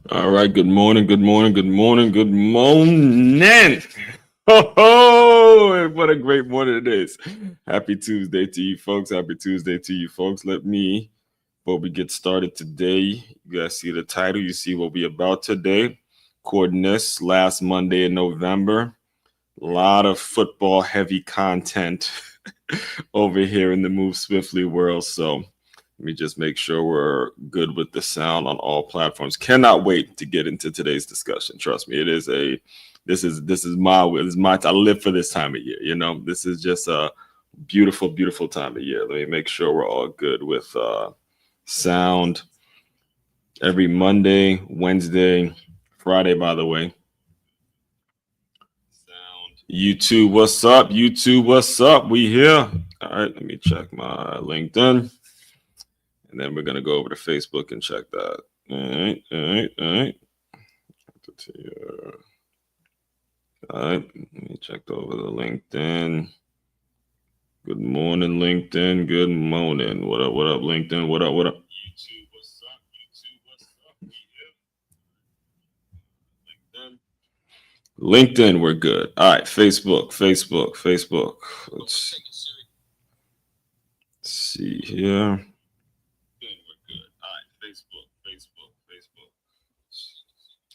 All right. Good morning. Good morning. Good morning. Good morning. Oh, what a great morning it is. Happy Tuesday to you folks. Happy Tuesday to you folks. Before we get started today, you guys see the title. You see what we about today. Coordinates last Monday in November. A lot of football heavy content over here in the Move Swiftly world. So let me just make sure we're good with the sound on all platforms. Cannot wait to get into today's discussion. Trust me, this is my I live for this time of year. This is just a beautiful time of year. Let me make sure we're all good with sound every Monday, Wednesday, Friday, by the way. YouTube, what's up? YouTube, what's up? We here. All right, let me check my LinkedIn. And then we're going to go over to Facebook and check that. All right. All right, let me check over the LinkedIn. Good morning, LinkedIn. Good morning. What up, LinkedIn? What up? YouTube, what's up? LinkedIn, we're good. All right, Facebook. Let's see here.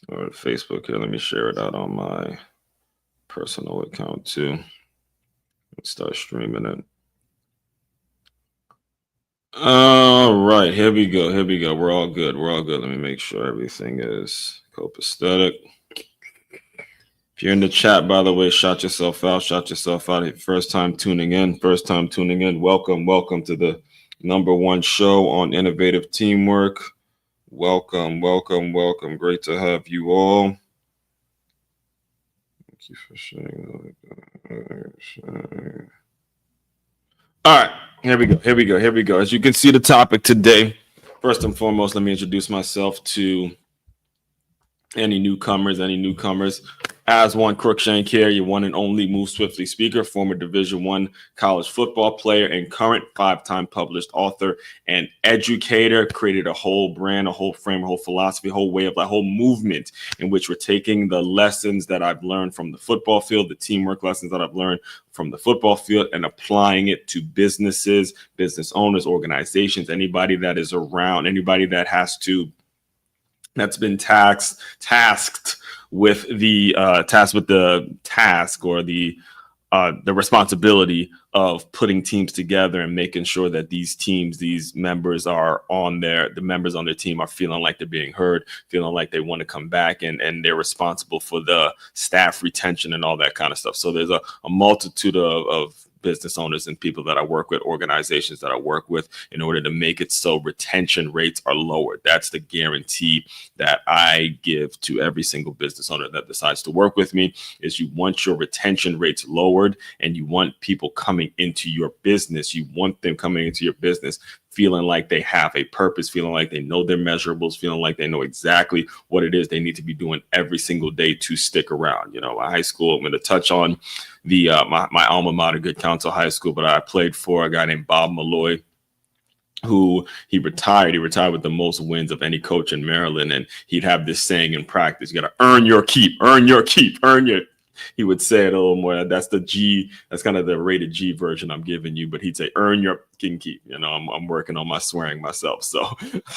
All right, Facebook here. Let me share it out on my personal account too. Let's start streaming it. All right, here we go. We're all good. Let me make sure everything is copacetic. If you're in the chat, by the way, shout yourself out. First time tuning in. Welcome to the number one show on innovative teamwork. Welcome. Great to have you all. Thank you for sharing. All right, here we go. As you can see the topic today, first and foremost, let me introduce myself to any newcomers. As one Crookshank here, your one and only Move Swiftly speaker, former Division I college football player, and current 5-time published author and educator. Created a whole brand, a whole frame, a whole philosophy, a whole way of life, a whole movement in which we're taking the lessons that I've learned from the football field, the teamwork lessons that I've learned from the football field, and applying it to businesses, business owners, organizations, anybody that is around, anybody that's been tasked with the task or the responsibility of putting teams together and making sure that these members on their team are feeling like they're being heard, feeling like they want to come back, and they're responsible for the staff retention and all that kind of stuff. So there's a multitude of business owners and people that I work with, organizations that I work with, in order to make it so retention rates are lower. That's the guarantee that I give to every single business owner that decides to work with me, is you want your retention rates lowered, and you want people coming into your business. You want them coming into your business feeling like they have a purpose, feeling like they know their measurables, feeling like they know exactly what it is they need to be doing every single day to stick around. My high school, I'm going to touch on the my alma mater, Good Counsel High School, but I played for a guy named Bob Malloy, who he retired with the most wins of any coach in Maryland. And he'd have this saying in practice: you got to earn your keep. He would say it a little more. That's the G. That's kind of the rated G version I'm giving you. But he'd say, earn your can keep. I'm working on my swearing myself, so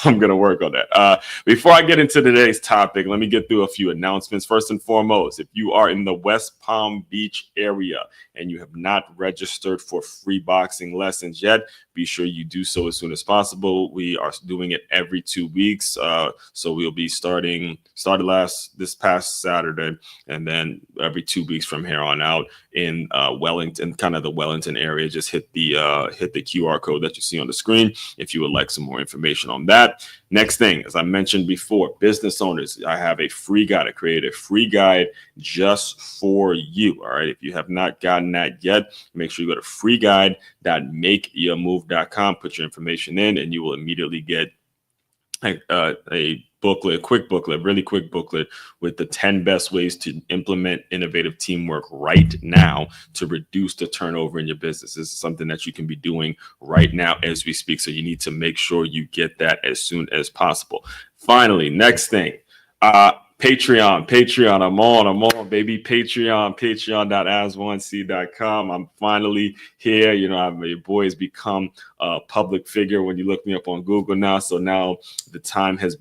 I'm going to work on that. Before I get into today's topic, let me get through a few announcements. First and foremost, if you are in the West Palm Beach area and you have not registered for free boxing lessons yet, be sure you do so as soon as possible. We are doing it every 2 weeks. So we'll be started this past Saturday, and then every 2 weeks from here on out in Wellington, kind of the Wellington area. Just hit the QR code that you see on the screen if you would like some more information on that. Next thing, as I mentioned before, business owners, I have a free guide. I created a free guide just for you. All right. If you have not gotten that yet, make sure you go to freeguide.makeyourmove.com, put your information in, and you will immediately get a booklet, really quick booklet with the 10 best ways to implement innovative teamwork right now to reduce the turnover in your business. This is something that you can be doing right now as we speak. So you need to make sure you get that as soon as possible. Finally, next thing, Patreon. I'm on, baby. Patreon.as1c.com. I'm finally here. You know, my boy's become a public figure when you look me up on Google now. So now the time has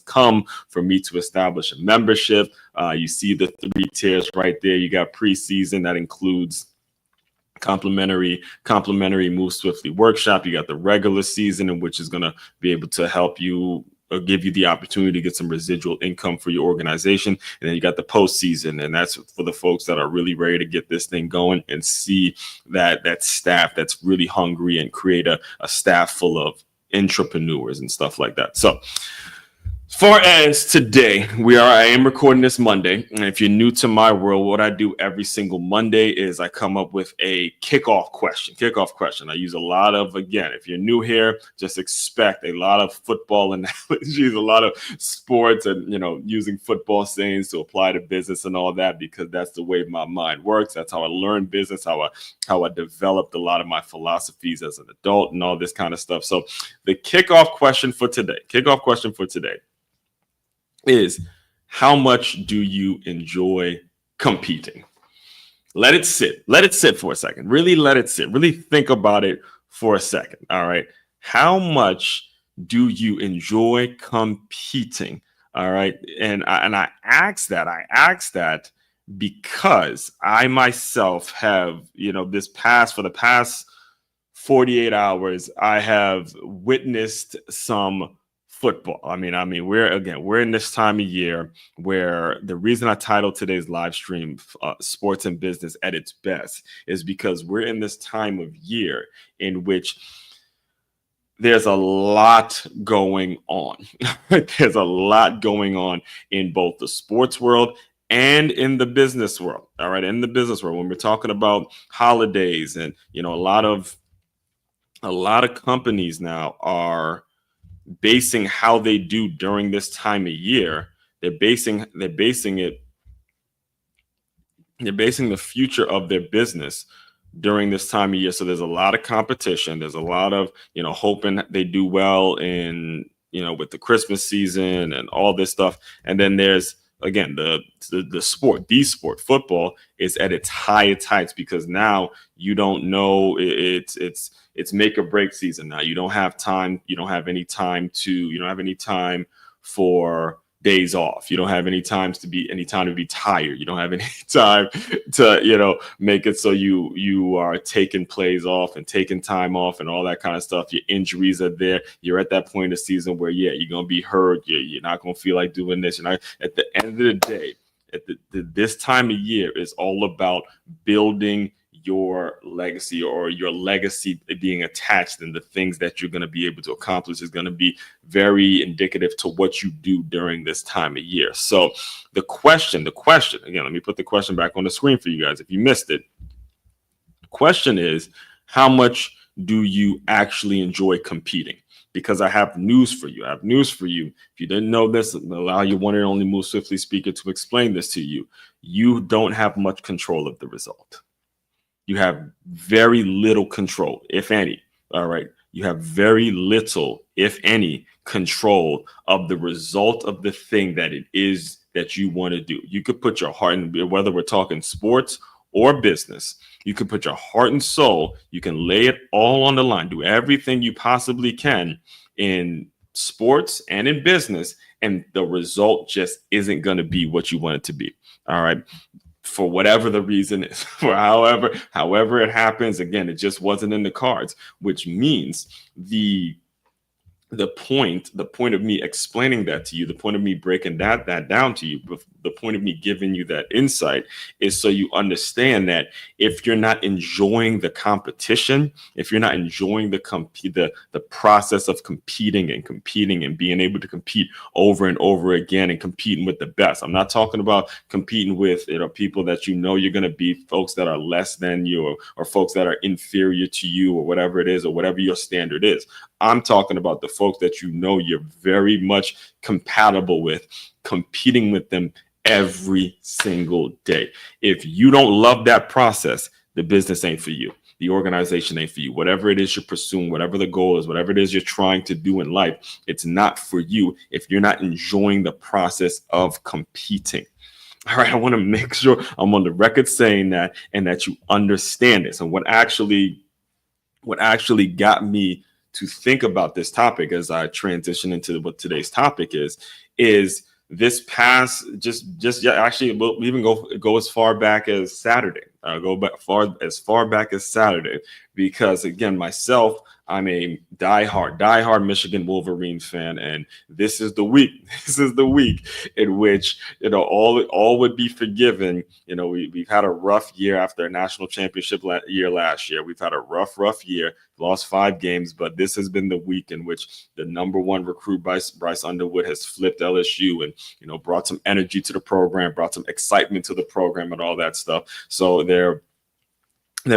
come for me to establish a membership. You see the 3 tiers right there. You got preseason that includes complimentary Move Swiftly workshop. You got the regular season, in which is going to be able to help you or give you the opportunity to get some residual income for your organization. And then you got the postseason, and that's for the folks that are really ready to get this thing going and see that staff that's really hungry and create a staff full of entrepreneurs and stuff like that. So as far as today, I am recording this Monday. And if you're new to my world, what I do every single Monday is I come up with a kickoff question. I use a lot of, again, if you're new here, just expect a lot of football analogies, a lot of sports and, you know, using football sayings to apply to business and all that, because that's the way my mind works. That's how I learn business, how I developed a lot of my philosophies as an adult and all this kind of stuff. So the kickoff question for today is, how much do you enjoy competing? Let it sit for a second. Really let it sit. Really think about it for a second. All right. How much do you enjoy competing? All right. And I ask that because I myself have, you know, for the past 48 hours, I have witnessed some football. I mean, we're in this time of year where the reason I titled today's live stream Sports and Business at its Best is because we're in this time of year in which there's a lot going on. There's a lot going on in both the sports world and in the business world. All right. In the business world, when we're talking about holidays, and, you know, a lot of companies now are basing how they do during this time of year. They're basing the future of their business during this time of year. So there's a lot of competition. There's a lot of, you know, hoping they do well in, you know, with the Christmas season and all this stuff. And then there's, again, the sport, football is at its highest heights, because now you don't know, it's make or break season now. You don't have any time for days off. You don't have any time to be tired. You don't have any time to, you know, make it so you are taking plays off and taking time off and all that kind of stuff. Your injuries are there. You're at that point in the season where, yeah, you're going to be hurt. You're not going to feel like doing this. And at the end of the day, this time of year is all about building your legacy, or your legacy being attached, and the things that you're going to be able to accomplish is going to be very indicative to what you do during this time of year. So the question, again, let me put the question back on the screen for you guys if you missed it. The question is, how much do you actually enjoy competing? Because I have news for you. If you didn't know this, allow your one and only Move Swiftly speaker to explain this to you. You don't have much control of the result. You have very little control, if any. All right. You have very little, if any, control of the result of the thing that it is that you want to do. You could put your heart in, whether we're talking sports or business, you can put your heart and soul, you can lay it all on the line, do everything you possibly can in sports and in business, and the result just isn't going to be what you want it to be. All right. For whatever the reason is, for however it happens, again, it just wasn't in the cards, which means the point of me explaining that to you, the point of me breaking that down to you, the point of me giving you that insight is so you understand that if you're not enjoying the competition, if you're not enjoying the process of competing and being able to compete over and over again and competing with the best. I'm not talking about competing with, you know, people that you know you're going to beat, folks that are less than you, or folks that are inferior to you, or whatever it is, or whatever your standard is. I'm talking about the folks that you know you're very much compatible with, competing with them every single day. If you don't love that process, the business ain't for you. the organization ain't for you. Whatever it is you're pursuing, whatever the goal is, whatever it is you're trying to do in life, it's not for you if you're not enjoying the process of competing. All right, I want to make sure I'm on the record saying that and that you understand this. And what actually got me to think about this topic as I transition into what today's topic is this past actually we'll even go as far back as Saturday. Go back as far back as Saturday, because again, myself, I'm a diehard Michigan Wolverines fan, and this is the week. This is the week in which all would be forgiven. We've had a rough year after a national championship year last year. We've had a rough year. Lost 5 games, but this has been the week in which the number 1 recruit Bryce Underwood has flipped LSU and brought some energy to the program, brought some excitement to the program, and all that stuff. So there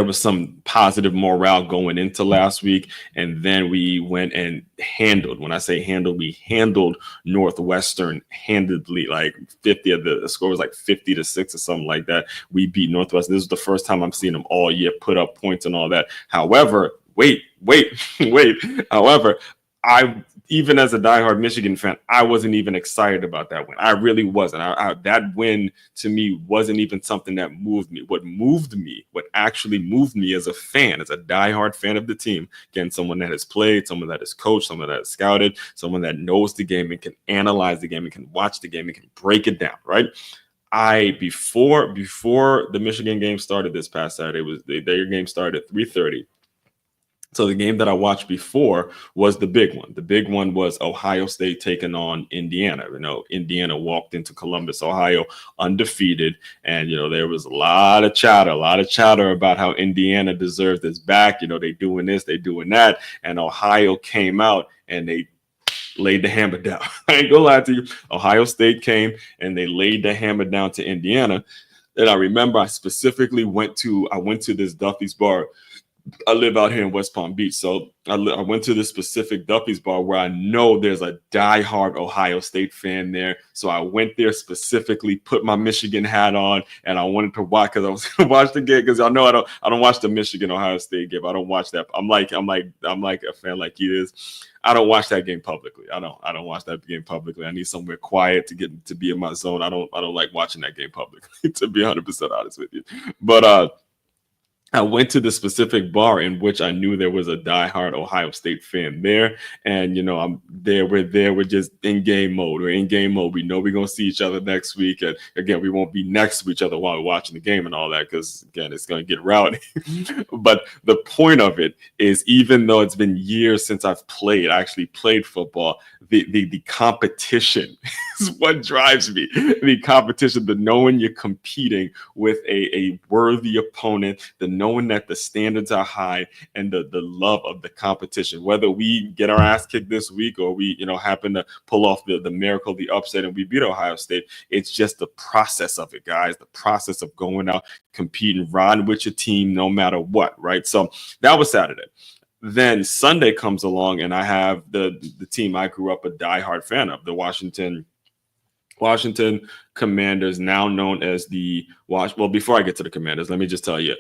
was some positive morale going into last week, and then we went and handled. When I say handled, we handled Northwestern handedly. Like the score was like 50-6 or something like that. We beat Northwestern. This was the first time I'm seeing them all year put up points and all that. However, wait. However, even as a diehard Michigan fan, I wasn't even excited about that win. I really wasn't. That win to me wasn't even something that moved me. What actually moved me as a fan, as a diehard fan of the team, again, someone that has played, someone that has coached, someone that has scouted, someone that knows the game and can analyze the game and can watch the game and can break it down, right? Before the Michigan game started this past Saturday, their game started at 3:30. So the game that I watched before was the big one. The big one was Ohio State taking on Indiana. Indiana walked into Columbus, Ohio, undefeated. And, there was a lot of chatter about how Indiana deserved its back. They doing this, they doing that. And Ohio came out and they laid the hammer down. I ain't gonna lie to you. Ohio State came and they laid the hammer down to Indiana. And I remember I specifically went to this Duffy's bar. I live out here in West Palm Beach, so I went to this specific Duffy's bar where I know there's a diehard Ohio State fan there. So I went there specifically, put my Michigan hat on, and I wanted to watch because I was going to watch the game because I know I don't watch the Michigan Ohio State game. I don't watch that. I'm like a fan like he is. I don't watch that game publicly. I don't watch that game publicly. I need somewhere quiet to be in my zone. I don't like watching that game publicly, to be 100% honest with you. But I went to the specific bar in which I knew there was a diehard Ohio State fan there. And, I'm there. We're just in game mode. We're in game mode. We know we're going to see each other next week. And again, we won't be next to each other while we're watching the game and all that, because again, it's going to get rowdy. But the point of it is, even though it's been years since I actually played football, the competition is what drives me. The competition, the knowing you're competing with a worthy opponent, the knowing that the standards are high, and the love of the competition. Whether we get our ass kicked this week or we happen to pull off the miracle, the upset, and we beat Ohio State, it's just the process of it, guys. The process of going out, competing, riding with your team no matter what, right? So that was Saturday. Then Sunday comes along, and I have the team I grew up a diehard fan of, the Washington Commanders, now known as well, before I get to the Commanders, let me just tell you,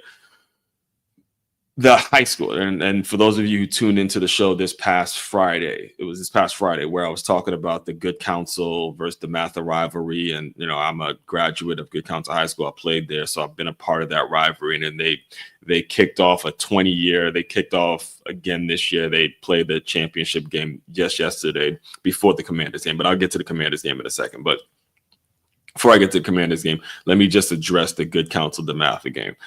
the high school, and for those of you who tuned into the show this past Friday, where I was talking about the Good Counsel versus the Mather rivalry. And, I'm a graduate of Good Counsel High School. I played there, so I've been a part of that rivalry. And they kicked off a 20-year. They kicked off again this year. They played the championship game just yesterday before the Commanders game. But I'll get to the Commanders game in a second. But before I get to the Commanders game, let me just address the Good Counsel DeMatha game,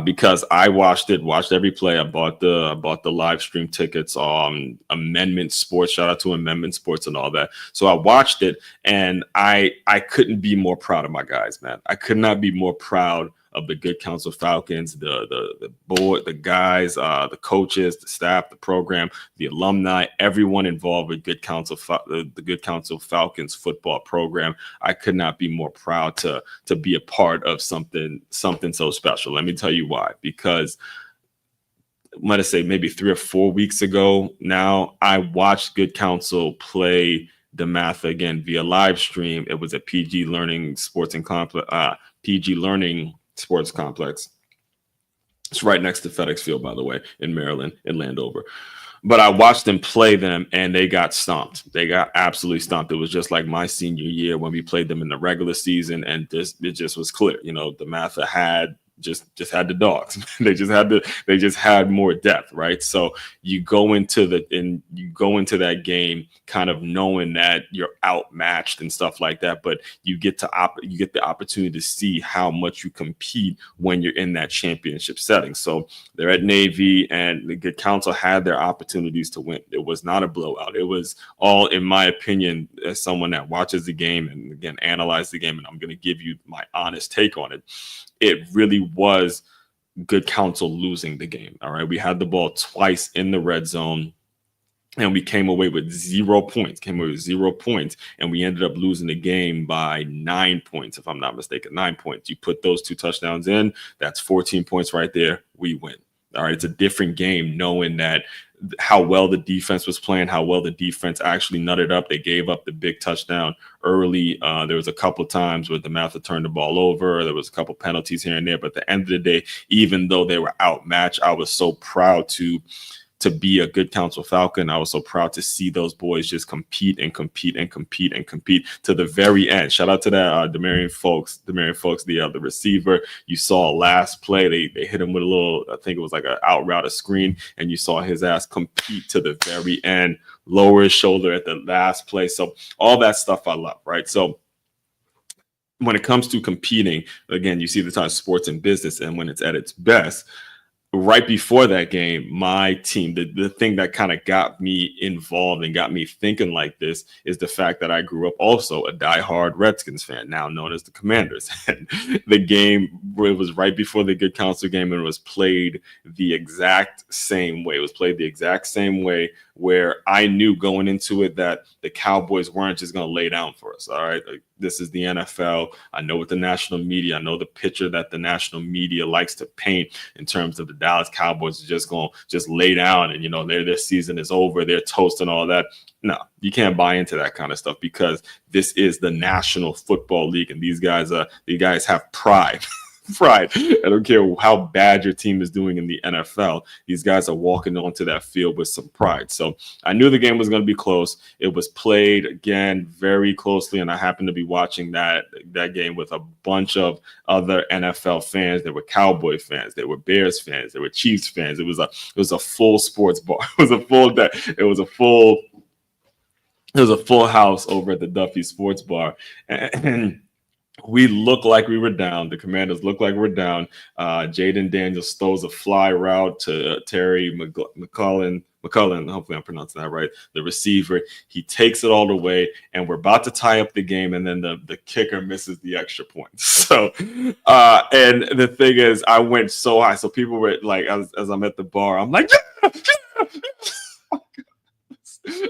because I watched every play. I bought the live stream tickets on Amendment Sports. Shout out to Amendment Sports and all that. So I watched it, and I couldn't be more proud of my guys, man. I could not be more proud of the Good Counsel Falcons, the board, the guys, the coaches, the staff, the program, the alumni, everyone involved with the Good Counsel Falcons football program. I could not be more proud to be a part of something so special. Let me tell you why. Because I'm going to say maybe 3 or 4 weeks ago now, I watched Good Counsel play DeMatha again via live stream. It was a PG Learning Sports Complex. It's right next to FedEx Field, by the way, in Maryland, in Landover. But I watched them play them, and they got stomped. They got absolutely stomped. It was just like my senior year when we played them in the regular season, and it just was clear. You know, the Matha had just had the dogs. They just had more depth, right? So you go into that game kind of knowing that you're outmatched and stuff like that, but you get the opportunity to see how much you compete when you're in that championship setting. So they're at Navy, and the good council had their opportunities to win. It was not a blowout. It was all, in my opinion, as someone that watches the game and again analyze the game, and I'm going to give you my honest take on it. It really was good counsel losing the game. All right. We had the ball twice in the red zone, and we came away with 0 points, and we ended up losing the game by 9 points, if I'm not mistaken. 9 points. You put those 2 touchdowns in, that's 14 points right there. We win. All right. It's a different game knowing that how well the defense was playing, how well the defense actually nutted up. They gave up the big touchdown early. There was a couple of times where the Matha turned the ball over. There was a couple penalties here and there. But at the end of the day, even though they were outmatched, I was so proud to be a good counsel Falcon. I was so proud to see those boys just compete to the very end. Shout out to that Demarion Folks, the receiver. You saw last play, they hit him with a little, I think it was like an out route, a screen, and you saw his ass compete to the very end, lower his shoulder at the last play. So all that stuff I love, right? So when it comes to competing, again, you see the time sports and business, and when it's at its best, right before that game, my team, the thing that kind of got me involved and got me thinking like this is the fact that I grew up also a diehard Redskins fan, now known as the Commanders. And the game, it was right before the good counsel game, and it was played the exact same way. It was played the exact same way, where I knew going into it that the Cowboys weren't just going to lay down for us. All right. Like, this is the NFL. I know what the national media, I know the picture that the national media likes to paint in terms of the Dallas Cowboys are just going to just lay down and, you know, their season is over. They're toast and all that. No, you can't buy into that kind of stuff, because this is the National Football League, and these guys have pride. Pride. I don't care how bad your team is doing in the NFL. These guys are walking onto that field with some pride. So I knew the game was going to be close. It was played again very closely, and I happened to be watching that game with a bunch of other NFL fans. There were Cowboy fans, there were Bears fans, there were Chiefs fans. It was a full sports bar. It was a full house over at the Duffy Sports Bar, and we looked like we were down. The Commanders looked like we're down. Jaden Daniels throws a fly route to Terry McCullen. Hopefully I'm pronouncing that right. The receiver. He takes it all the way, and we're about to tie up the game, and then the kicker misses the extra point. So, and the thing is, I went so high. So people were like, as I'm at the bar, I'm like, yeah!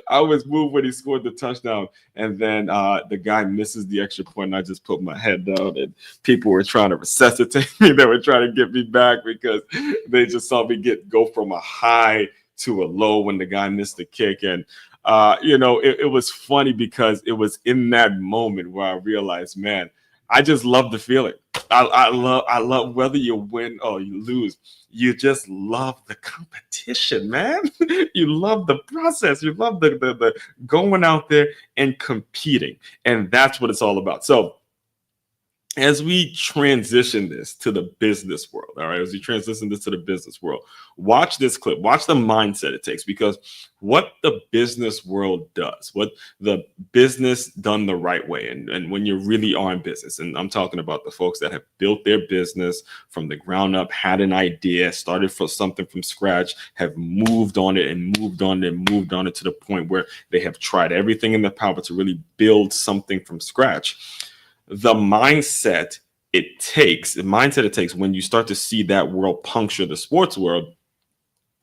I was moved when he scored the touchdown, and then the guy misses the extra point, and I just put my head down, and people were trying to resuscitate me. They were trying to get me back because they just saw me go from a high to a low when the guy missed the kick. And it was funny because it was in that moment where I realized, man, I just love the feeling. I love whether you win or you lose. You just love the competition, man. You love the process. You love the going out there and competing. And that's what it's all about. So as we transition this to the business world, all right, watch this clip, watch the mindset it takes, because what the business world does, what the business done the right way, and when you really are in business, and I'm talking about the folks that have built their business from the ground up, had an idea, started for something from scratch, have moved on it to the point where they have tried everything in their power to really build something from scratch. The mindset it takes when you start to see that world puncture the sports world,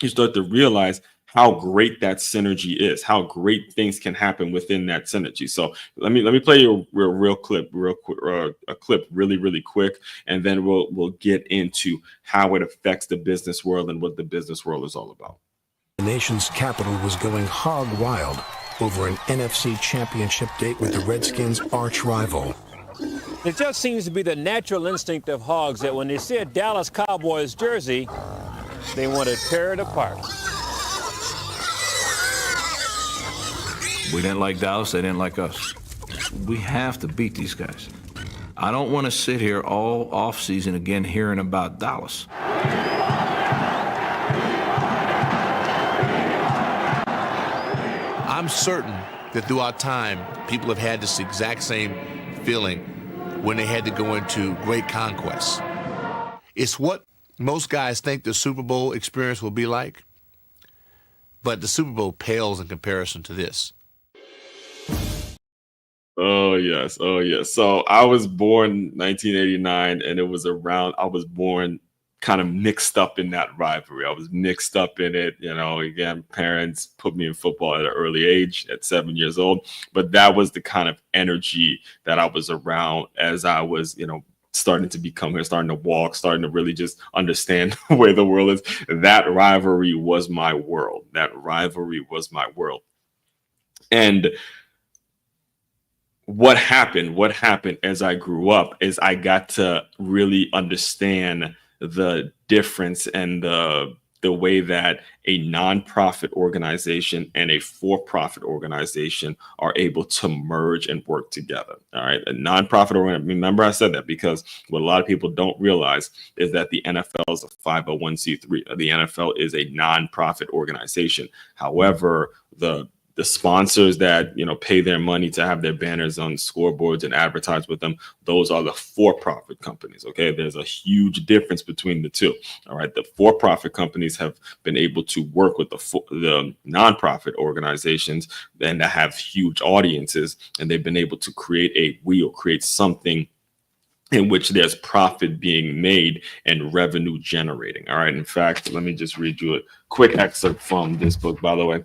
you start to realize how great that synergy is, how great things can happen within that synergy. So let me play you a clip really quick, and then we'll get into how it affects the business world and what the business world is all about. The nation's capital was going hog wild over an NFC championship date with the Redskins' arch rival. It just seems to be the natural instinct of hogs that when they see a Dallas Cowboys jersey, they want to tear it apart. We didn't like Dallas, they didn't like us. We have to beat these guys. I don't want to sit here all offseason again hearing about Dallas. I'm certain that throughout time, people have had this exact same feeling when they had to go into great conquests. It's what most guys think the Super Bowl experience will be like, but the Super Bowl pales in comparison to this. Oh yes, oh yes. So I was born 1989, and it was around. I was born kind of mixed up in that rivalry. I was mixed up in it. You know, again, parents put me in football at an early age, at 7 years old. But that was the kind of energy that I was around as I was, starting to become here, starting to walk, starting to really just understand where the world is. That rivalry was my world. That rivalry was my world. And what happened as I grew up is I got to really understand the difference and the way that a nonprofit organization and a for-profit organization are able to merge and work together. All right. A nonprofit organization, remember I said that because what a lot of people don't realize is that the NFL is a 501c3. The NFL is a nonprofit organization. However, the sponsors that pay their money to have their banners on scoreboards and advertise with them, those are the for-profit companies. Okay, there's a huge difference between the two. All right, the for-profit companies have been able to work with the nonprofit organizations and that have huge audiences, and they've been able to create something in which there's profit being made and revenue generating. All right. In fact, let me just read you a quick excerpt from this book, by the way,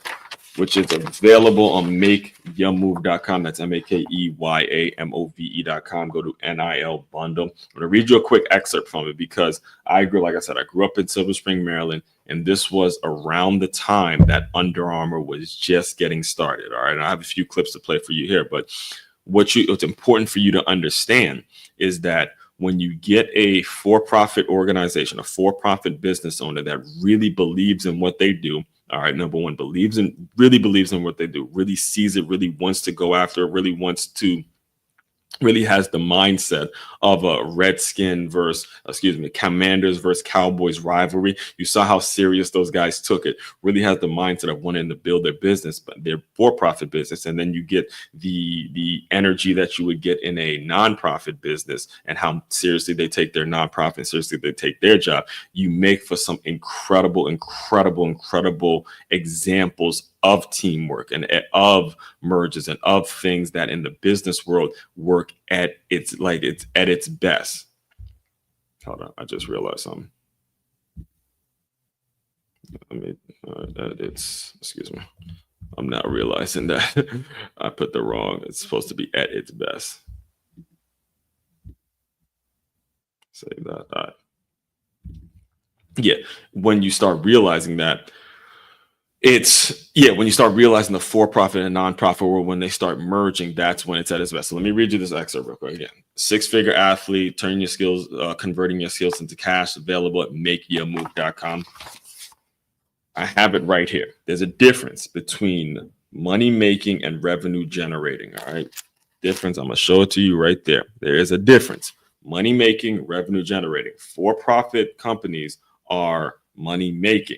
which is available on makeyourmove.com. That's MakeYamove.com. Go to NIL bundle. I'm going to read you a quick excerpt from it because I grew up in Silver Spring, Maryland, and this was around the time that Under Armour was just getting started. All right. And I have a few clips to play for you here, but what's important for you to understand is that when you get a for-profit organization, a for-profit business owner that really believes in what they do, all right, number one, really believes in what they do, really sees it, really wants to go after it, really has the mindset of a Commanders versus Cowboys rivalry. You saw how serious those guys took it. Really has the mindset of wanting to build their business, but their for-profit business. And then you get the energy that you would get in a nonprofit business and how seriously they take their nonprofit and seriously they take their job. You make for some incredible examples of teamwork and of mergers and of things that in the business world work at its best. Hold on, I just realized something. Excuse me. I'm not realizing that I put the wrong. It's supposed to be at its best. Save that. Yeah, when you start realizing that. When you start realizing the for-profit and nonprofit world, when they start merging, that's when it's at its best. So let me read you this excerpt real quick again. 6-figure athlete, converting your skills into cash, available at makeyourmove.com. I have it right here. There's a difference between money making and revenue generating. All right. Difference. I'm going to show it to you right there. There is a difference. Money making, revenue generating. For-profit companies are money making.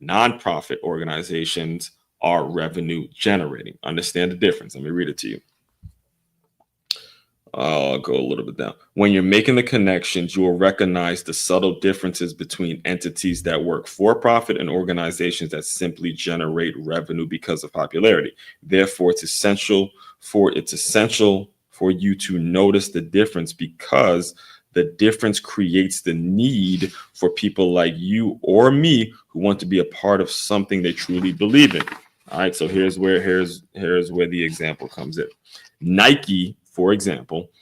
Nonprofit organizations are revenue generating. Understand the difference. Let me read it to you. I'll go a little bit down. When you're making the connections, you will recognize the subtle differences between entities that work for profit and organizations that simply generate revenue because of popularity. Therefore, it's essential for you to notice the difference, because the difference creates the need for people like you or me who want to be a part of something they truly believe in. All right, so here's where the example comes in. Nike, for example,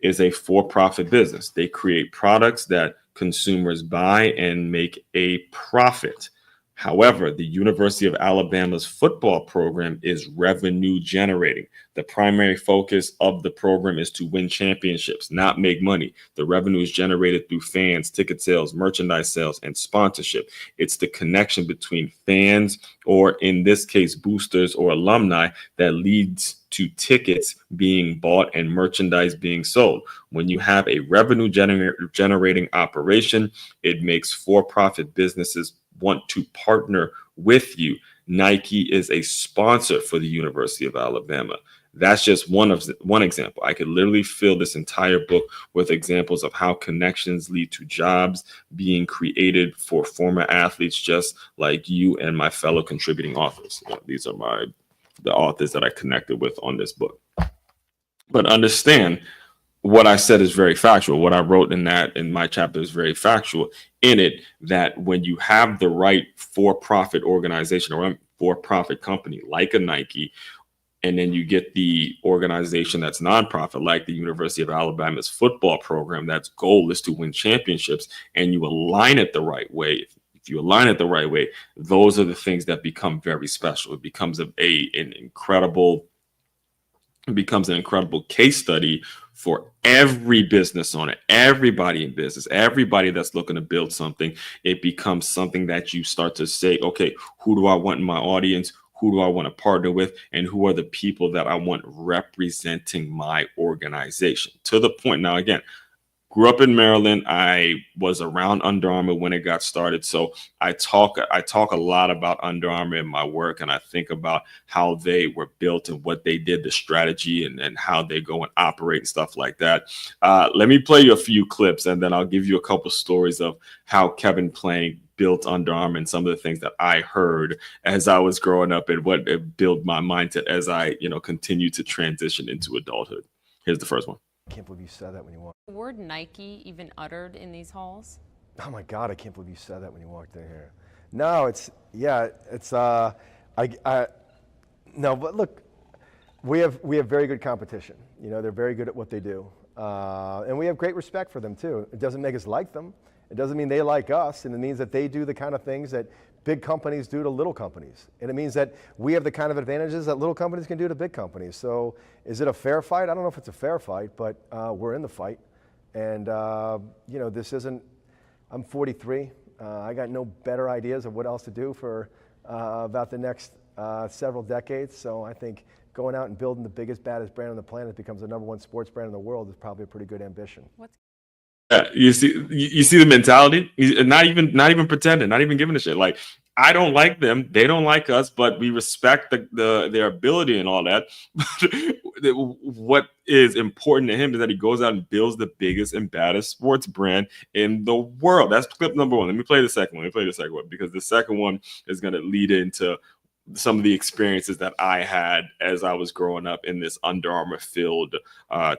is a for-profit business. They create products that consumers buy and make a profit. However, the University of Alabama's football program is revenue generating. The primary focus of the program is to win championships, not make money. The revenue is generated through fans, ticket sales, merchandise sales, and sponsorship. It's the connection between fans, or in this case, boosters or alumni, that leads to tickets being bought and merchandise being sold. When you have a revenue generating operation, it makes for-profit businesses want to partner with you. Nike is a sponsor for the University of Alabama. That's just one example. I could literally fill this entire book with examples of how connections lead to jobs being created for former athletes just like you and my fellow contributing authors. These are the authors that I connected with on this book. But understand, what I said is very factual. What I wrote in my chapter is very factual in it, that when you have the right for-profit organization or for-profit company like a Nike, and then you get the organization that's nonprofit like the University of Alabama's football program, that's goal is to win championships, and you align it the right way. If you align it the right way, those are the things that become very special. It becomes an incredible case study for every business owner, everybody in business, everybody that's looking to build something. It becomes something that you start to say, okay, who do I want in my audience? Who do I want to partner with? And who are the people that I want representing my organization? To the point, now again, grew up in Maryland. I was around Under Armour when it got started. So I talk a lot about Under Armour in my work, and I think about how they were built and what they did, the strategy, and how they go and operate and stuff like that. Let me play you a few clips, and then I'll give you a couple stories of how Kevin Plank built Under Armour and some of the things that I heard as I was growing up and what it built my mindset as I, continue to transition into adulthood. Here's the first one. I can't believe you said that when you walked. The word Nike even uttered in these halls? Oh my God, I can't believe you said that when you walked in here. No, no, but look, we have very good competition. They're very good at what they do. And we have great respect for them too. It doesn't make us like them. It doesn't mean they like us, and it means that they do the kind of things that big companies do to little companies. And it means that we have the kind of advantages that little companies can do to big companies. So is it a fair fight? I don't know if it's a fair fight, but we're in the fight. And, this isn't, I'm 43. I got no better ideas of what else to do for about the next several decades. So I think going out and building the biggest, baddest brand on the planet becomes the #1 sports brand in the world is probably a pretty good ambition. You see the mentality. He's not even pretending, not even giving a shit. Like, I don't like them, they don't like us, but we respect their ability and all that. What is important to him is that he goes out and builds the biggest and baddest sports brand in the world. That's clip number one. Let me play the second one. Because the second one is going to lead into some of the experiences that I had as I was growing up in this Under Armour filled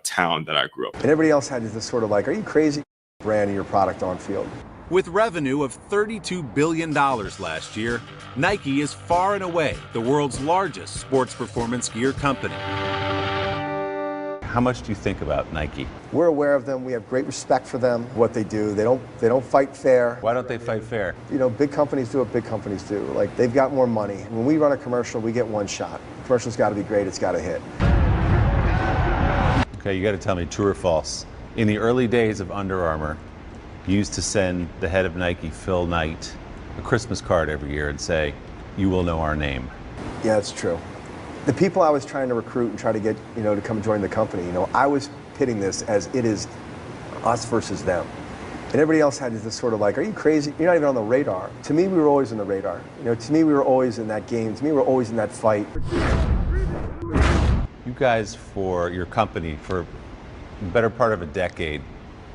town that I grew up in. And everybody else had this sort of like, are you crazy, branding your product on field? With revenue of $32 billion last year, Nike is far and away the world's largest sports performance gear company. How much do you think about Nike? We're aware of them. We have great respect for them, what they do. They don't fight fair. Why don't they fight fair? Big companies do what big companies do. Like, they've got more money. When we run a commercial, we get one shot. The commercial's got to be great. It's got to hit. Okay, you got to tell me, true or false. In the early days of Under Armour, you used to send the head of Nike, Phil Knight, a Christmas card every year and say, "You will know our name." Yeah, it's true. The people I was trying to recruit and try to get, to come join the company, I was pitting this as it is us versus them. And everybody else had this sort of like, are you crazy? You're not even on the radar. To me, we were always on the radar. To me, we were always in that game. To me, we were always in that fight. You guys, for your company, for the better part of a decade,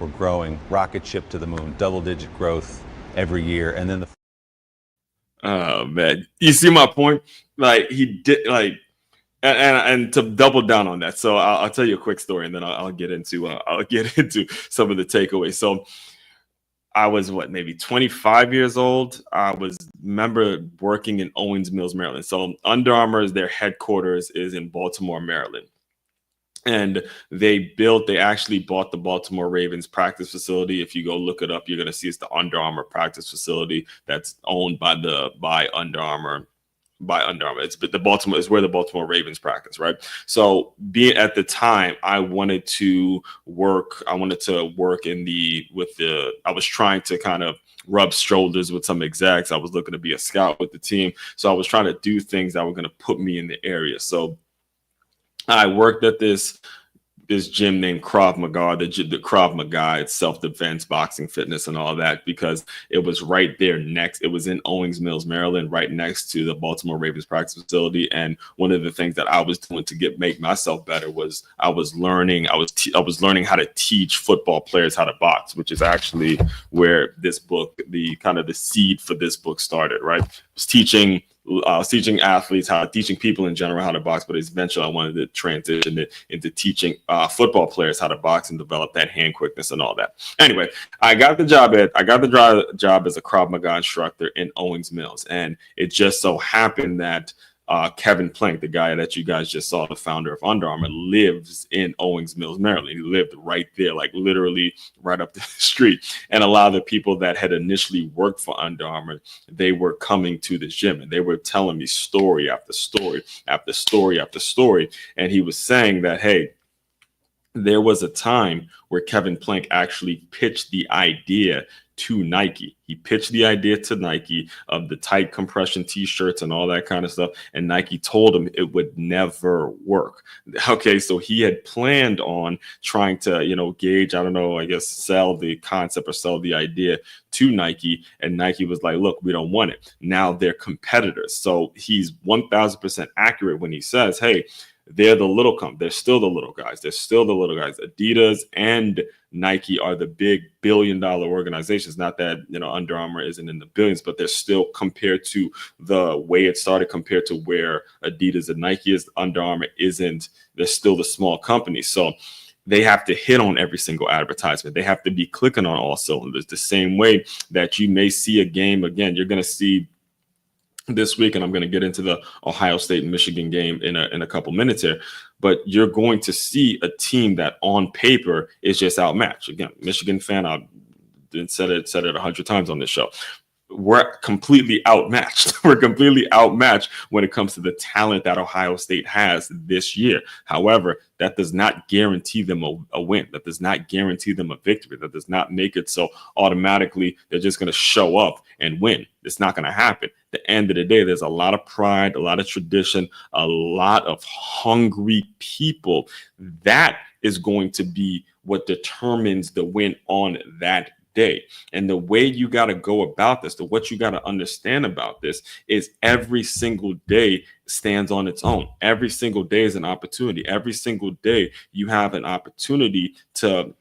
were growing, rocket ship to the moon, double-digit growth every year, and then Oh man, you see my point? Like, he did, like, and to double down on that. So I'll tell you a quick story, and then I'll get into some of the takeaways. So I was maybe 25 years old. I remember working in Owings Mills, Maryland. So Under Armour, their headquarters is in Baltimore, Maryland. And they actually bought the Baltimore Ravens practice facility. If you go look it up, you're going to see it's the Under Armour practice facility that's owned by Under Armour. It's where the Baltimore Ravens practice, right? So at the time, I wanted to work I was trying to kind of rub shoulders with some execs. I was looking to be a scout with the team. So I was trying to do things that were going to put me in the area. So I worked at this gym named Krav Maga, the Krav Maga. It's self-defense, boxing, fitness, and all that, because it was right there next. It was in Owings Mills, Maryland, right next to the Baltimore Ravens practice facility. And one of the things that I was doing to make myself better was I was learning how to teach football players how to box, which is actually where this book, the seed for this book started, right? I was teaching athletes teaching people in general how to box, but eventually I wanted to transition it into teaching football players how to box and develop that hand quickness and all that. Anyway, I got the job as a Krav Maga instructor in Owings Mills, and it just so happened that Kevin Plank, the guy that you guys just saw, the founder of Under Armour, lives in Owings Mills, Maryland. He lived right there, like literally right up the street. And a lot of the people that had initially worked for Under Armour, they were coming to this gym and they were telling me story after story after story after story. And he was saying that, hey, there was a time where Kevin Plank actually pitched the idea to Nike. He pitched the idea to Nike of the tight compression t-shirts and all that kind of stuff. And Nike told him it would never work. Okay, so he had planned on trying to, sell the concept or sell the idea to Nike. And Nike was like, look, we don't want it. Now they're competitors. So he's 1000% accurate when he says, hey, they're still the little guys. Adidas and Nike are the big billion-dollar organizations. Not that, Under Armour isn't in the billions, but they're still, compared to the way it started, compared to where Adidas and Nike is, Under Armour isn't. They're still the small companies. So they have to hit on every single advertisement. They have to be clicking on all cylinders. The same way that you may see a game, again, you're going to see this week, and I'm going to get into the Ohio State and Michigan game in a couple minutes here, but you're going to see a team that on paper is just outmatched. Again, Michigan fan, I've said it 100 times on this show. We're completely outmatched. We're completely outmatched when it comes to the talent that Ohio State has this year. However, that does not guarantee them a win. That does not guarantee them a victory. That does not make it so automatically they're just going to show up and win. It's not going to happen. At the end of the day, there's a lot of pride, a lot of tradition, a lot of hungry people. That is going to be what determines the win on that day. And the way you got to go about this, what you got to understand about this is every single day stands on its own. Every single day is an opportunity. Every single day you have an opportunity to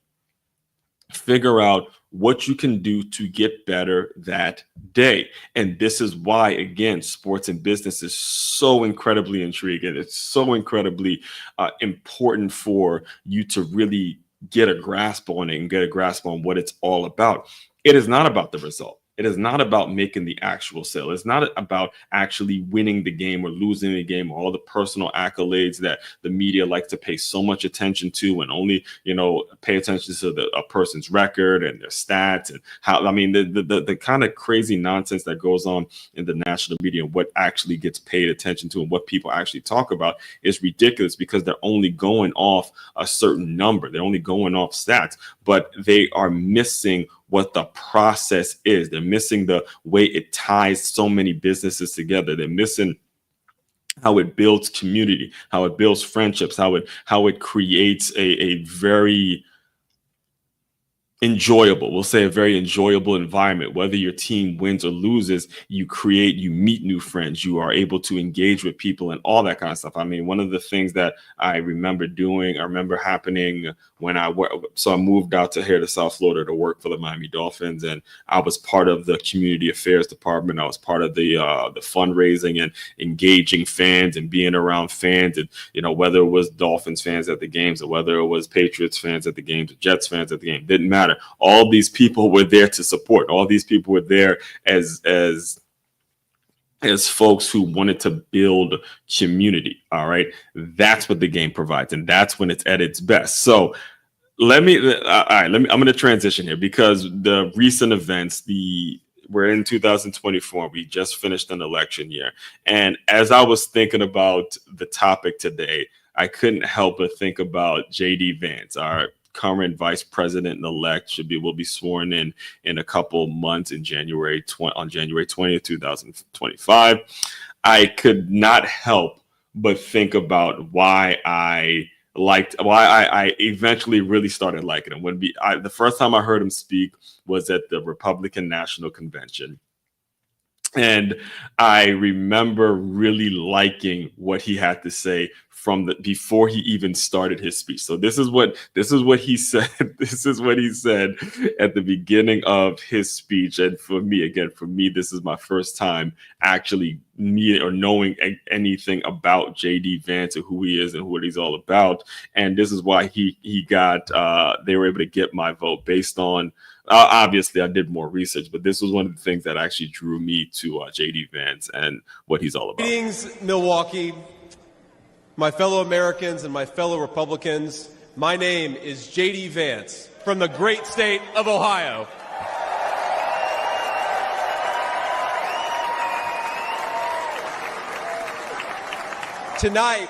figure out what you can do to get better that day. And this is why, again, sports and business is so incredibly intriguing. It's so incredibly important for you to really get a grasp on it and get a grasp on what it's all about. It is not about the result. It is not about making the actual sale. It's not about actually winning the game or losing the game, or all the personal accolades that the media likes to pay so much attention to, and only, pay attention to a person's record and their stats and the kind of crazy nonsense that goes on in the national media and what actually gets paid attention to and what people actually talk about is ridiculous, because they're only going off a certain number. They're only going off stats, but they are missing what the process is. They're missing the way it ties so many businesses together. They're missing how it builds community, how it builds friendships, how it creates a very enjoyable, we'll say a very enjoyable environment. Whether your team wins or loses, you meet new friends, you are able to engage with people and all that kind of stuff. I mean, one of the things that I remember happening when I moved out to South Florida to work for the Miami Dolphins, and I was part of the community affairs department. I was part of the fundraising and engaging fans and being around fans, and whether it was Dolphins fans at the games or whether it was Patriots fans at the games or Jets fans at the game, didn't matter. All these people were there to support. All these people were there as as folks who wanted to build community. All right. That's what the game provides. And that's when it's at its best. So I'm going to transition here because the recent events, we're in 2024. We just finished an election year. And as I was thinking about the topic today, I couldn't help but think about JD Vance, our current vice president-elect will be sworn in a couple months on January 20th, 2025. I could not help but think about why I eventually really started liking him. The first time I heard him speak was at the Republican National Convention. And I remember really liking what he had to say before he even started his speech. So this is what he said. This is what he said at the beginning of his speech. And for me, this is my first time actually meeting or knowing anything about JD Vance and who he is and what he's all about. And this is why he got they were able to get my vote based on. Obviously, I did more research, but this was one of the things that actually drew me to JD Vance and what he's all about. Greetings, Milwaukee, my fellow Americans and my fellow Republicans. My name is JD Vance from the great state of Ohio. Tonight,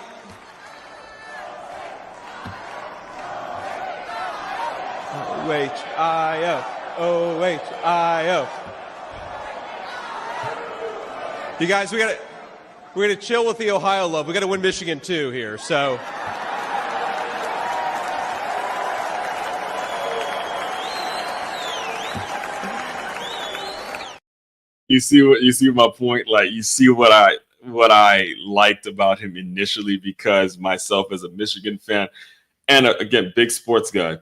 OHIO. You guys, we're gonna chill with the Ohio love. We gotta win Michigan too here. So you see my point. Like, you see what I liked about him initially, because myself as a Michigan fan and again, big sports guy,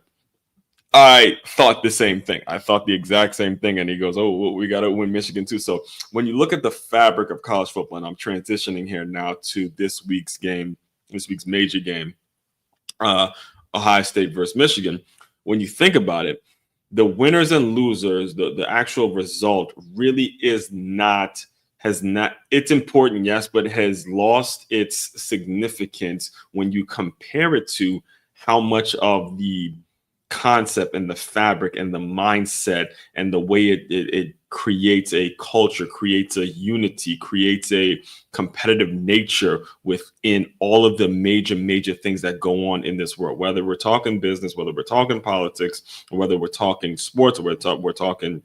I thought the same thing. I thought the exact same thing. And he goes, oh, well, we got to win Michigan too. So when you look at the fabric of college football, and I'm transitioning here now to this week's major game, Ohio State versus Michigan. When you think about it, the winners and losers, the actual result really it's important, yes, but has lost its significance when you compare it to how much of the concept and the fabric and the mindset and the way it creates a culture, creates a unity, creates a competitive nature within all of the major things that go on in this world, whether we're talking business, whether we're talking politics, or whether we're talking sports, or we're talking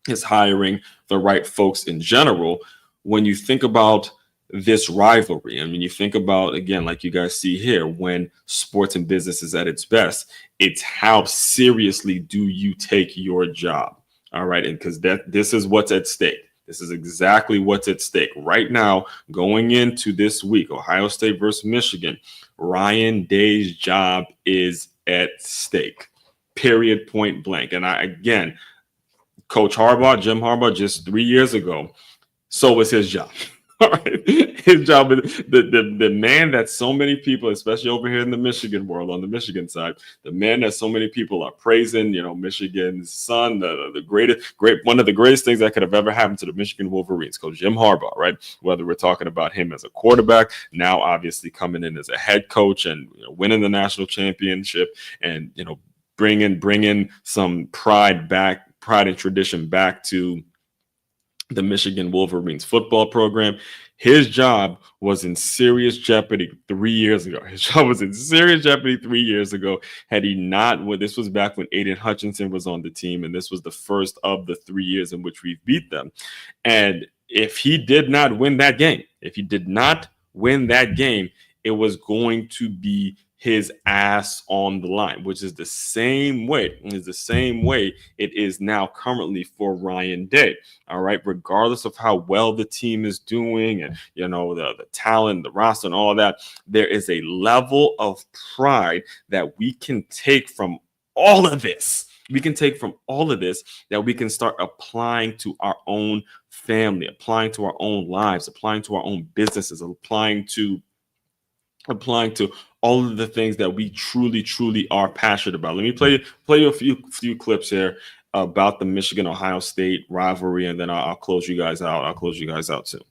is hiring the right folks in general. When you think about this rivalry, and when you think about, again, like you guys see here, when sports and business is at its best, it's how seriously do you take your job. All right. And because this is what's at stake. This is exactly what's at stake right now going into this week. Ohio State versus Michigan. Ryan Day's job is at stake. Period, point blank. And Coach Harbaugh, Jim Harbaugh, just 3 years ago, so was his job. All right. His job is the man that so many people, especially over here in the Michigan world, on the Michigan side, the man that so many people are praising, Michigan's son, one of the greatest things that could have ever happened to the Michigan Wolverines, Coach Jim Harbaugh, right? Whether we're talking about him as a quarterback, now obviously coming in as a head coach and winning the national championship, and bringing some pride and tradition back to the Michigan Wolverines football program. His job was in serious jeopardy 3 years ago. Had he not, this was back when Aiden Hutchinson was on the team, and this was the first of the 3 years in which we've beat them. And if he did not win that game, it was going to be his ass on the line, which is the same way. It is now currently for Ryan Day. All right. Regardless of how well the team is doing and, the talent, the roster and all that, there is a level of pride that we can take from all of this. That we can start applying to our own family, applying to our own lives, applying to our own businesses, applying to all of the things that we truly are passionate about. Let me play you a few clips here about the Michigan-Ohio State rivalry, and then I'll close you guys out. Too.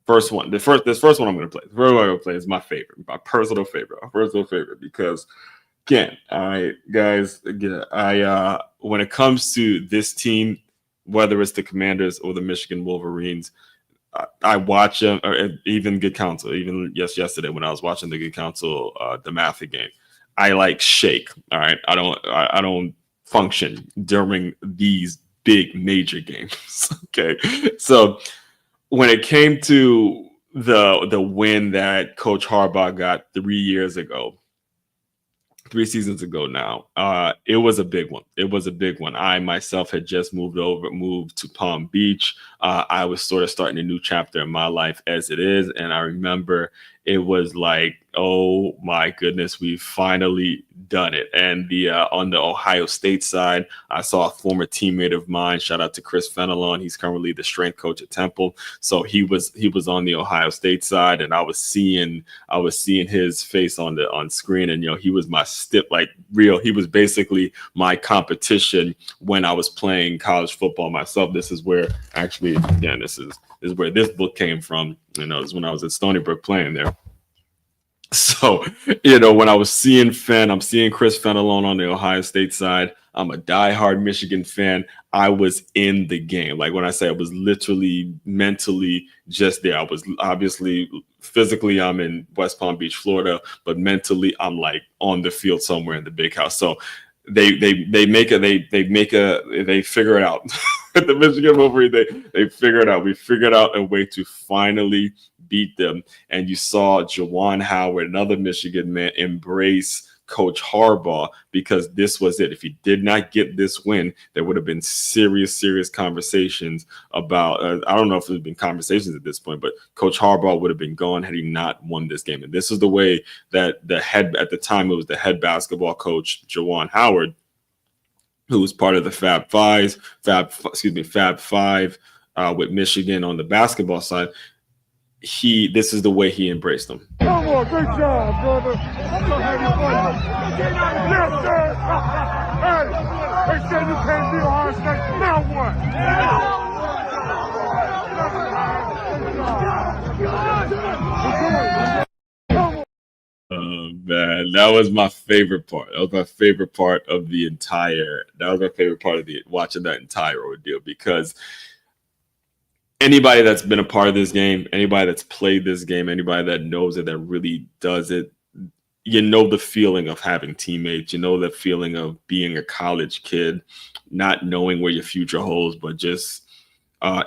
First one. This first one I'm going to play. The first one I'm going to play is my favorite, my personal favorite, because again, all right, guys, again, when it comes to this team, whether it's the Commanders or the Michigan Wolverines, I watch them, or even Good Counsel, even yesterday when I was watching the Good Counsel DeMatha game, I like shake. All right, I don't function during these big major games. Okay, so when it came to the win that Coach Harbaugh got 3 seasons ago now, it was a big one. It was a big one. I myself had just moved to Palm Beach. I was sort of starting a new chapter in my life as it is. And I remember it was like, oh my goodness, we finally done it. And on the Ohio State side, I saw a former teammate of mine. Shout out to Chris Fenelon. He's currently the strength coach at Temple. So he was on the Ohio State side, and I was seeing his face on screen, and he was my he was basically my competition when I was playing college football myself. This is where actually, again, this is where this book came from. It was when I was at Stony Brook playing there. So, when I was seeing I'm seeing Chris Fenelon on the Ohio State side. I'm a diehard Michigan fan. I was in the game. Like when I say I was literally mentally just there. I was obviously physically I'm in West Palm Beach, Florida, but mentally I'm like on the field somewhere in the big house. So they figure it out. The Michigan Wolverine, they figure it out. We figured out a way to finally beat them. And you saw Juwan Howard, another Michigan man, embrace Coach Harbaugh, because this was it. If he did not get this win, there would have been serious conversations about, I don't know if there's been conversations at this point, but Coach Harbaugh would have been gone had he not won this game. And this is the way that at the time, it was the head basketball coach, Juwan Howard, who was part of the Fab Five with Michigan on the basketball side. This is the way he embraced them. Come on, good job, brother. I'm so happy for you. Yes, sir. Hey, they said you can't beat Ohio State. Now what? Man, that was my favorite part. That was my favorite part of watching that entire ordeal, because anybody that's been a part of this game, anybody that's played this game, anybody that knows it, that really does it, the feeling of having teammates, the feeling of being a college kid, not knowing where your future holds, but just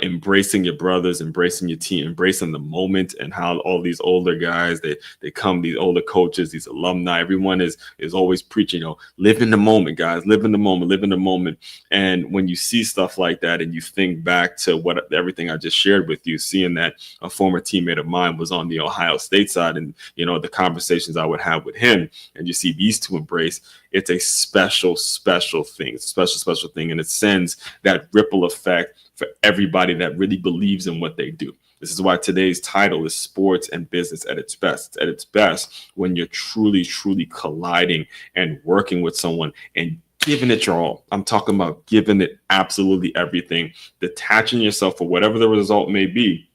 embracing your brothers, embracing your team, embracing the moment, and how all these older guys, they come, these older coaches, these alumni, everyone is always preaching, live in the moment, guys, live in the moment. And when you see stuff like that and you think back to everything I just shared with you, seeing that a former teammate of mine was on the Ohio State side, and the conversations I would have with him, and you see these two embrace, it's a special thing. It's a special thing, and it sends that ripple effect for everybody that really believes in what they do. This is why today's title is Sports and Business at its best. At its best, when you're truly colliding and working with someone and giving it your all. I'm talking about giving it absolutely everything, detaching yourself for whatever the result may be,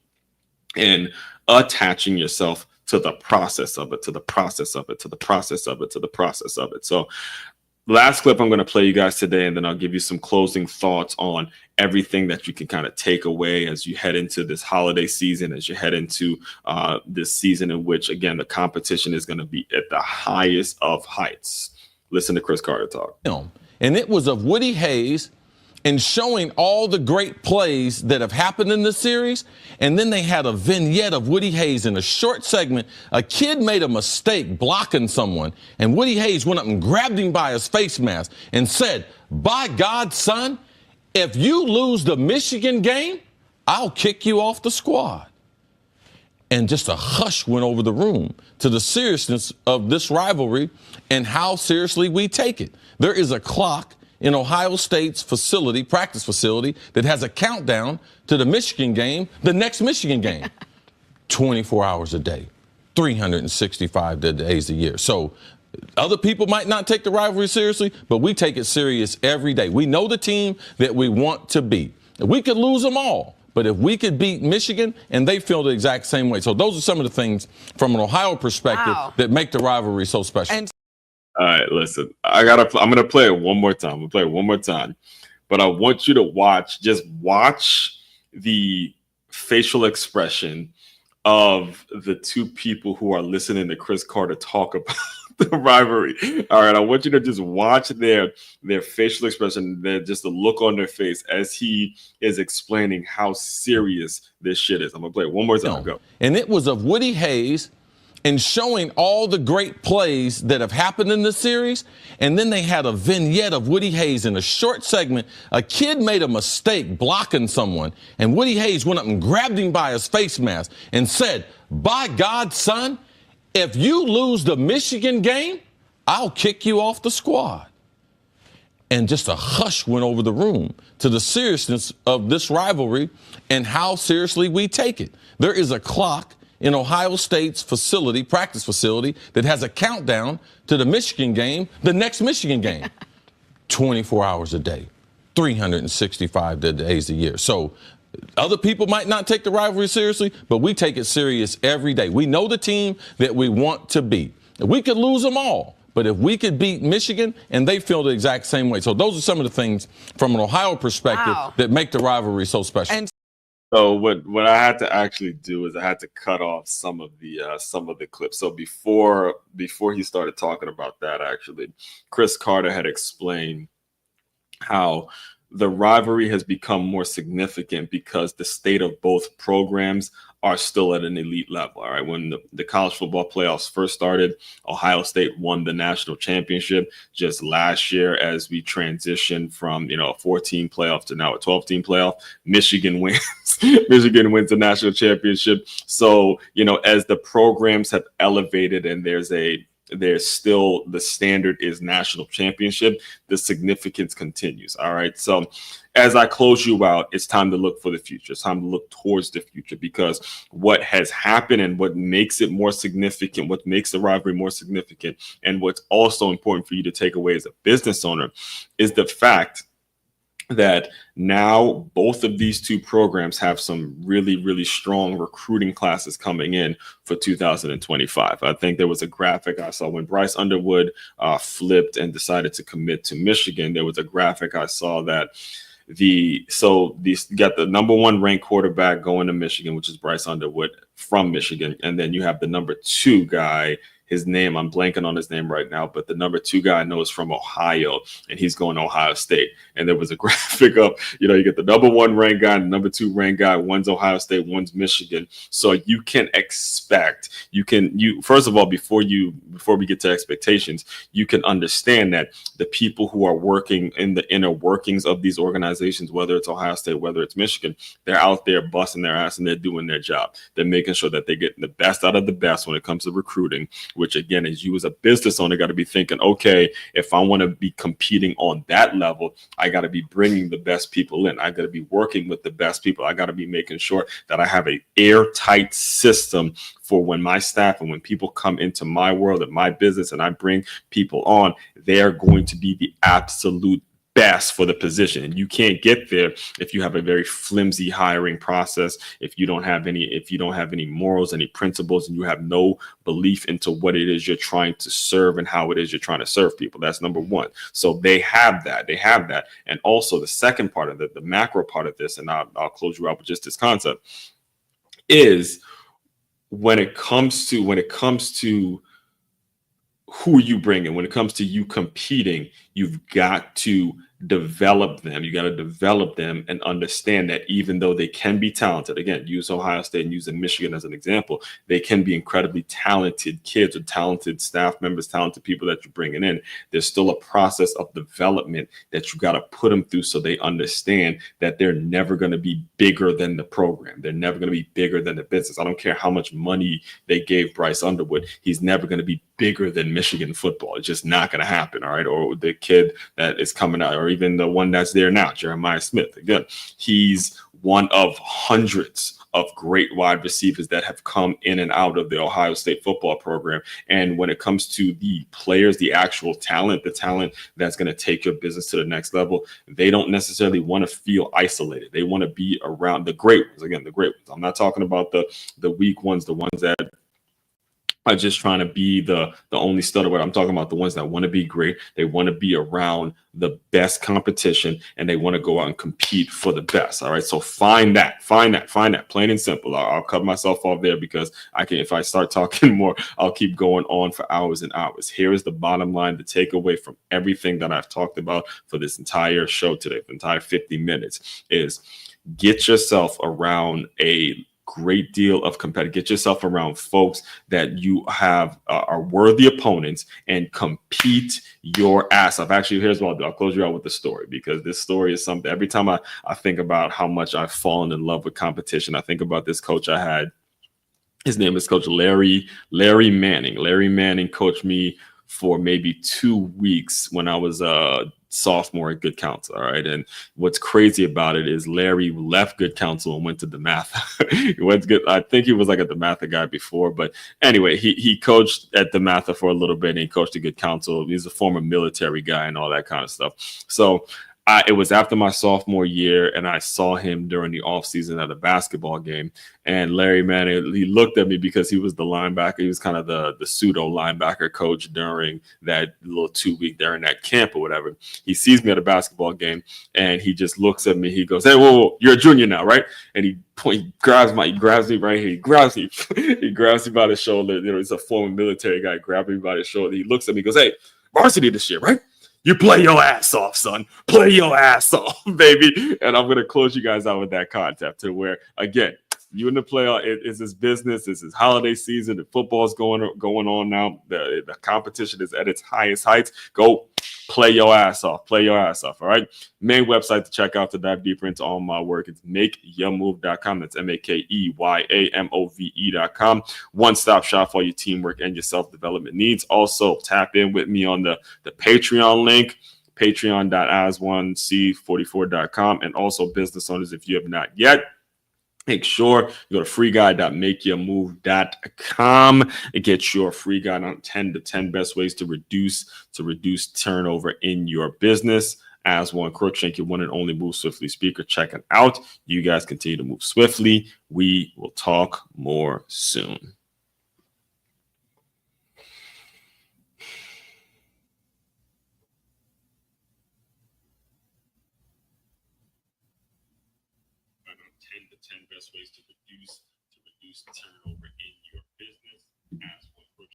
and attaching yourself to the process of it, to the process of it, to the process of it, to the process of it. So last clip I'm going to play you guys today, and then I'll give you some closing thoughts on everything that you can kind of take away as you head into this holiday season, as you head into this season in which, again, the competition is going to be at the highest of heights. Listen to Chris Carter talk. And it was of Woody Hayes and showing all the great plays that have happened in the series. And then they had a vignette of Woody Hayes in a short segment. A kid made a mistake blocking someone, and Woody Hayes went up and grabbed him by his face mask and said, "By God, son, if you lose the Michigan game, I'll kick you off the squad." And just a hush went over the room to the seriousness of this rivalry and how seriously we take it. There is a clock in Ohio State's practice facility, that has a countdown to the Michigan game, the next Michigan game. 24 hours a day, 365 days a year. So other people might not take the rivalry seriously, but we take it serious every day. We know the team that we want to beat. We could lose them all, But if we could beat Michigan, and they feel the exact same way. So those are some of the things from an Ohio perspective that make the rivalry so special. All right, listen, I'm going to play it one more time. I'm going to play it one more time. But I want you to watch the facial expression of the two people who are listening to Chris Carter talk about the rivalry. All right, I want you to just watch their facial expression, just the look on their face as he is explaining how serious this shit is. I'm going to play it one more time. Go. And it was of Woody Hayes and showing all the great plays that have happened in the series. And then they had a vignette of Woody Hayes in a short segment. A kid made a mistake blocking someone, and Woody Hayes went up and grabbed him by his face mask and said, "By God, son, if you lose the Michigan game, I'll kick you off the squad." And just a hush went over the room to the seriousness of this rivalry and how seriously we take it. There is a clock in Ohio State's practice facility, that has a countdown to the Michigan game, the next Michigan game. 24 hours a day, 365 days a year. So other people might not take the rivalry seriously, but we take it serious every day. We know the team that we want to beat. We could lose them all, but if we could beat Michigan, and they feel the exact same way. So those are some of the things from an Ohio perspective that make the rivalry so special. So what I had to actually do is I had to cut off some of the clips. So before he started talking about that, actually, Chris Carter had explained how the rivalry has become more significant because the state of both programs are still at an elite level. All right. When the college football playoffs first started, Ohio State won the national championship just last year. As we transition from, a 14 playoff to now a 12-team playoff, Michigan wins. Michigan wins the national championship. So, as the programs have elevated and there's still the standard is national championship, the significance continues. All right. So as I close you out, it's time to look for the future. It's time to look towards the future, because what has happened and what makes it more significant, what makes the rivalry more significant, and what's also important for you to take away as a business owner is the fact that now both of these two programs have some really, really strong recruiting classes coming in for 2025. I think there was a graphic I saw when Bryce Underwood flipped and decided to commit to Michigan. There was a graphic I saw that you got the number 1 ranked quarterback going to Michigan, which is Bryce Underwood from Michigan. And then you have the number 2 guy. His name, I'm blanking on his name right now, but the number 2 guy I know is from Ohio, and he's going to Ohio State. And there was a graphic of, you get the number 1 ranked guy and the number 2 ranked guy. One's Ohio State, one's Michigan. So you can expect, first of all, before we get to expectations, you can understand that the people who are working in the inner workings of these organizations, whether it's Ohio State, whether it's Michigan, they're out there busting their ass and they're doing their job. They're making sure that they're getting the best out of the best when it comes to recruiting, which again, is you as a business owner got to be thinking, okay, if I want to be competing on that level, I got to be bringing the best people in. I got to be working with the best people. I got to be making sure that I have an airtight system for when my staff and when people come into my world and my business and I bring people on, they are going to be the absolute best for the position. And you can't get there if you have a very flimsy hiring process, if you don't have any morals, any principles, and you have no belief into what it is you're trying to serve and how it is you're trying to serve people. That's number 1. So they have that. And also the second part of it, the macro part of this, and I'll close you out with just this concept, is when it comes to who you bring in, when it comes to you competing, you've got to develop them. You got to develop them and understand that even though they can be talented, again, use Ohio State and use Michigan as an example, they can be incredibly talented kids or talented staff members, talented people that you're bringing in. There's still a process of development that you got to put them through so they understand that they're never going to be bigger than the program. They're never going to be bigger than the business. I don't care how much money they gave Bryce Underwood. He's never going to be bigger than Michigan football. It's just not going to happen. All right. Or the kid that is coming out, or even the one that's there now, Jeremiah Smith. Again, he's one of hundreds of great wide receivers that have come in and out of the Ohio State football program. And when it comes to the players, the actual talent, the talent that's going to take your business to the next level, they don't necessarily want to feel isolated. They want to be around the great ones. Again, the great ones. I'm not talking about the weak ones, the ones that are just trying to be the only stud. I'm talking about the ones that want to be great. They want to be around the best competition, and they want to go out and compete for the best. All right. So find that, plain and simple. I'll cut myself off there because if I start talking more, I'll keep going on for hours and hours. Here is the bottom line, the takeaway from everything that I've talked about for this entire show today, the entire 50 minutes, is get yourself around a great deal of competitive. Get yourself around folks that you have are worthy opponents and compete your ass off. Actually, here's what I'll do. I'll close you out with the story, because this story is something every time I think about how much I've fallen in love with competition. I think about this coach I had. His name is Coach Larry Manning. Larry Manning coached me for maybe 2 weeks when I was sophomore at Good Counsel. All right. And what's crazy about it is Larry left Good Counsel and went to DeMatha. He went to I think he was like a DeMatha guy before, but anyway, he coached at DeMatha for a little bit and he coached at Good Counsel. He's a former military guy and all that kind of stuff. So it was after my sophomore year, and I saw him during the offseason at a basketball game. And Larry Manning, he looked at me because he was the linebacker. He was kind of the pseudo linebacker coach during that little 2 week during that camp or whatever. He sees me at a basketball game, and he just looks at me. He goes, "Hey, whoa, you're a junior now, right?" And he grabs me right here. He grabs me by the shoulder. You know, he's a former military guy. Grabbed me by the shoulder. He looks at me, goes, "Hey, varsity this year, right? You play your ass off, son. Play your ass off, baby." And I'm going to close you guys out with that concept to where, again, you in the playoff, it's this business. This is holiday season. The football's going on now. The competition is at its highest heights. Go play your ass off. Play your ass off. All right. Main website to check out to dive deeper into all my work. It's makeyourmove.com. That's makeyourmove.com. One-stop shop for your teamwork and your self-development needs. Also, tap in with me on the Patreon link, patreon.as1c44.com. And also, business owners, if you have not yet, make sure you go to freeguide.makeyourmove.com and get your free guide on 10 best ways to reduce turnover in your business. As one Crookshank, your one and only Move Swiftly speaker. Check it out. You guys continue to move swiftly. We will talk more soon. Best ways to reduce turnover.